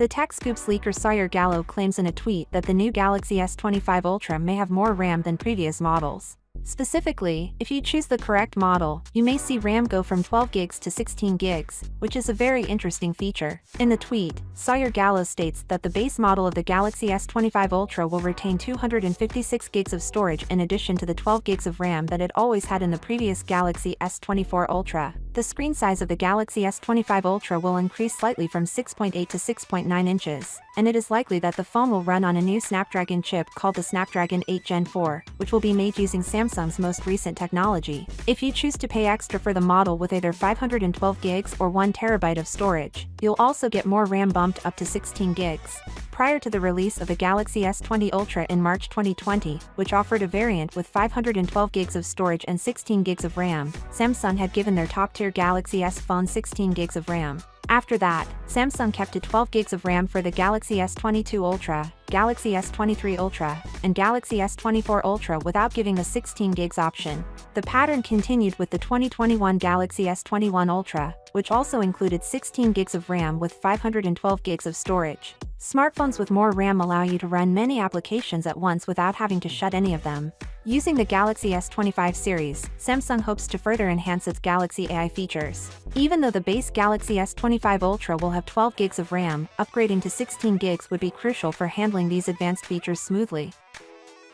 The Tech Scoops leaker Sawyer Gallo claims in a tweet that the new Galaxy S25 Ultra may have more RAM than previous models. Specifically, if you choose the correct model, you may see RAM go from 12 gigs to 16 gigs, which is a very interesting feature. In the tweet, Sawyer Gallo states that the base model of the Galaxy S25 Ultra will retain 256 gigs of storage in addition to the 12 gigs of RAM that it always had in the previous Galaxy S24 Ultra. The screen size of the Galaxy S25 Ultra will increase slightly from 6.8 to 6.9 inches, and it is likely that the phone will run on a new Snapdragon chip called the Snapdragon 8 Gen 4, which will be made using Samsung's most recent technology. If you choose to pay extra for the model with either 512 gigs or 1 terabyte of storage, you'll also get more RAM bumped up to 16 gigs. Prior to the release of the Galaxy S20 Ultra in March 2020, which offered a variant with 512 gigs of storage and 16 gigs of RAM, Samsung had given their top-tier Galaxy S phone 16 gigs of RAM. After that, Samsung kept to 12 gigs of RAM for the Galaxy S22 Ultra, Galaxy S23 Ultra, and Galaxy S24 Ultra without giving a 16 gigs option. The pattern continued with the 2021 Galaxy S21 Ultra, which also included 16 gigs of RAM with 512 gigs of storage. Smartphones with more RAM allow you to run many applications at once without having to shut any of them. Using the Galaxy S25 series, Samsung hopes to further enhance its Galaxy AI features. Even though the base Galaxy S25 Ultra will have 12 gigs of RAM, upgrading to 16 gigs would be crucial for handling these advanced features smoothly.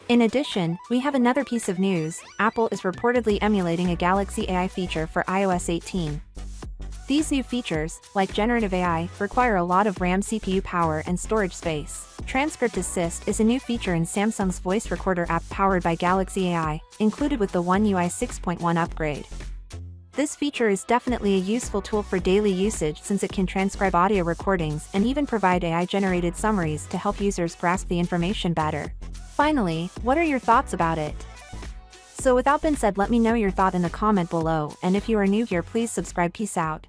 In addition, we have another piece of news: Apple is reportedly emulating a Galaxy AI feature for iOS 18. These new features, like generative AI, require a lot of RAM CPU power and storage space. Transcript Assist is a new feature in Samsung's voice recorder app powered by Galaxy AI, included with the One UI 6.1 upgrade. This feature is definitely a useful tool for daily usage since it can transcribe audio recordings and even provide AI-generated summaries to help users grasp the information better. Finally, what are your thoughts about it? So without being said, let me know your thought in the comment below, and if you are new here, please subscribe. Peace out.